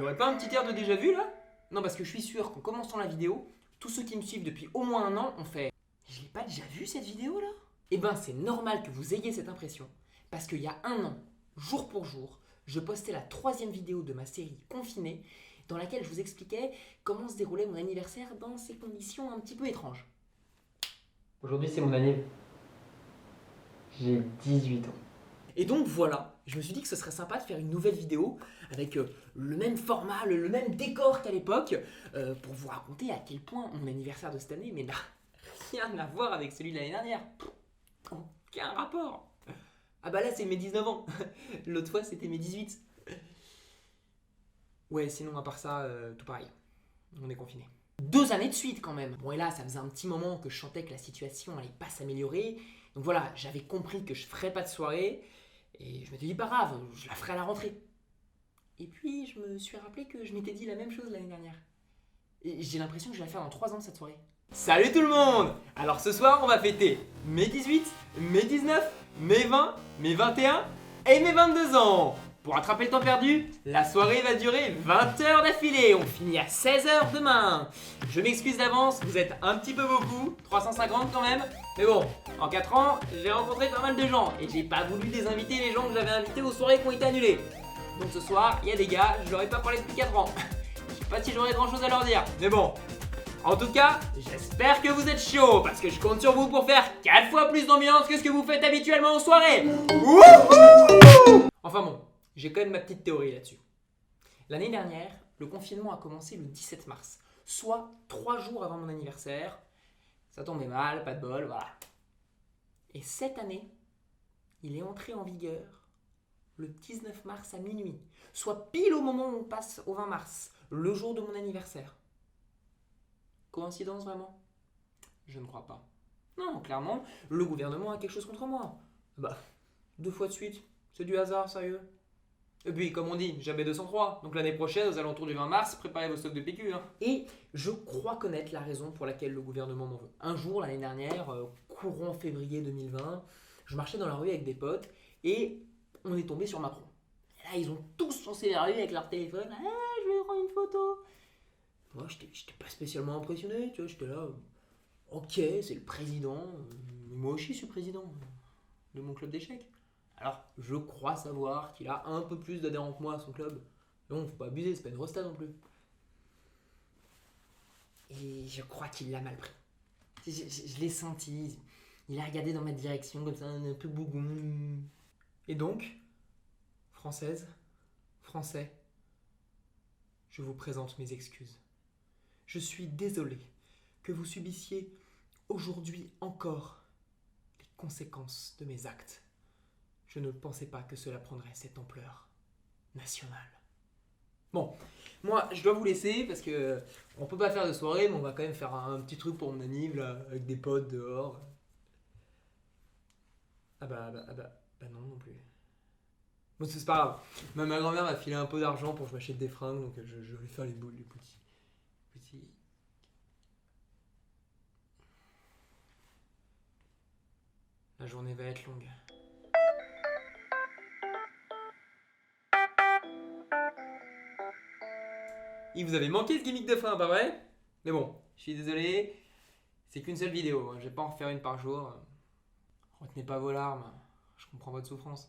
y aurait pas un petit air de déjà vu là? Non, parce que je suis sûr qu'en commençant la vidéo, tous ceux qui me suivent depuis au moins un an ont fait je l'ai pas déjà vu cette vidéo là? Eh ben c'est normal que vous ayez cette impression, parce qu'il y a un an, jour pour jour, je postais la 3e vidéo de ma série Confiné, dans laquelle je vous expliquais comment se déroulait mon anniversaire dans ces conditions un petit peu étranges. Aujourd'hui, c'est mon anniv. J'ai 18 ans. Et donc voilà, je me suis dit que ce serait sympa de faire une nouvelle vidéo avec le même format, le même décor qu'à l'époque, pour vous raconter à quel point mon anniversaire de cette année n'a rien à voir avec celui de l'année dernière. Aucun rapport. Ah bah là c'est mes 19 ans, l'autre fois c'était mes 18. Ouais, sinon à part ça, tout pareil, on est confinés. 2 années de suite quand même. Bon et là ça faisait un petit moment que je sentais que la situation allait pas s'améliorer. Donc voilà, j'avais compris que je ferais pas de soirée. Et je m'étais dit pas grave, je la ferai à la rentrée. Et puis je me suis rappelé que je m'étais dit la même chose l'année dernière. Et j'ai l'impression que je vais la faire dans 3 ans cette soirée. Salut tout le monde! Alors ce soir on va fêter mes 18, mes 19, mes 20, mes 21 et mes 22 ans. Pour rattraper le temps perdu, la soirée va durer 20 heures d'affilée. On finit à 16 heures demain. Je m'excuse d'avance, vous êtes un petit peu beaucoup, 350 quand même. Mais bon, en 4 ans, j'ai rencontré pas mal de gens et j'ai pas voulu désinviter les gens que j'avais invités aux soirées qui ont été annulées. Donc ce soir, il y a des gars, je leur ai pas parlé depuis 4 ans. Je sais pas si j'aurais grand chose à leur dire, mais bon. En tout cas, j'espère que vous êtes chauds parce que je compte sur vous pour faire 4 fois plus d'ambiance que ce que vous faites habituellement aux soirées. Wouhou! Enfin bon, j'ai quand même ma petite théorie là-dessus. L'année dernière, le confinement a commencé le 17 mars, soit 3 jours avant mon anniversaire. Ça tombait mal, pas de bol, voilà. Et cette année, il est entré en vigueur le 19 mars à minuit, soit pile au moment où on passe au 20 mars, le jour de mon anniversaire. Coïncidence vraiment? Je ne crois pas. Non, clairement, le gouvernement a quelque chose contre moi. Bah, 2 fois de suite, c'est du hasard, sérieux. Et puis, comme on dit, jamais 203. Donc l'année prochaine, aux alentours du 20 mars, préparez vos stocks de PQ. Hein. Et je crois connaître la raison pour laquelle le gouvernement m'en veut. Un jour, l'année dernière, courant février 2020, je marchais dans la rue avec des potes et on est tombé sur Macron. Et là, ils ont tous foncé vers lui avec leur téléphone. Ah, je vais prendre une photo. Moi, j'étais pas spécialement impressionné, tu vois, j'étais là. Ok, c'est le président. Mais moi aussi, je suis président de mon club d'échecs. Alors, je crois savoir qu'il a un peu plus d'adhérents que moi à son club. Non, faut pas abuser, c'est pas une rosta non plus. Et je crois qu'il l'a mal pris. Je l'ai senti. Il a regardé dans ma direction comme ça, un peu bougon. Et donc, Française, Français, je vous présente mes excuses. Je suis désolé que vous subissiez aujourd'hui encore les conséquences de mes actes. Je ne pensais pas que cela prendrait cette ampleur nationale. Bon, moi je dois vous laisser parce que on peut pas faire de soirée, mais on va quand même faire un petit truc pour mon anniv là, avec des potes dehors. Bah non plus. Bon, c'est pas grave. Ma grand-mère m'a filé un peu d'argent pour que je m'achète des fringues, donc je vais faire les boules, les petits. La journée va être longue. Et vous avez manqué ce gimmick de fin, pas vrai? Mais bon, je suis désolé, c'est qu'une seule vidéo, je vais pas en refaire une par jour. Retenez pas vos larmes, je comprends votre souffrance.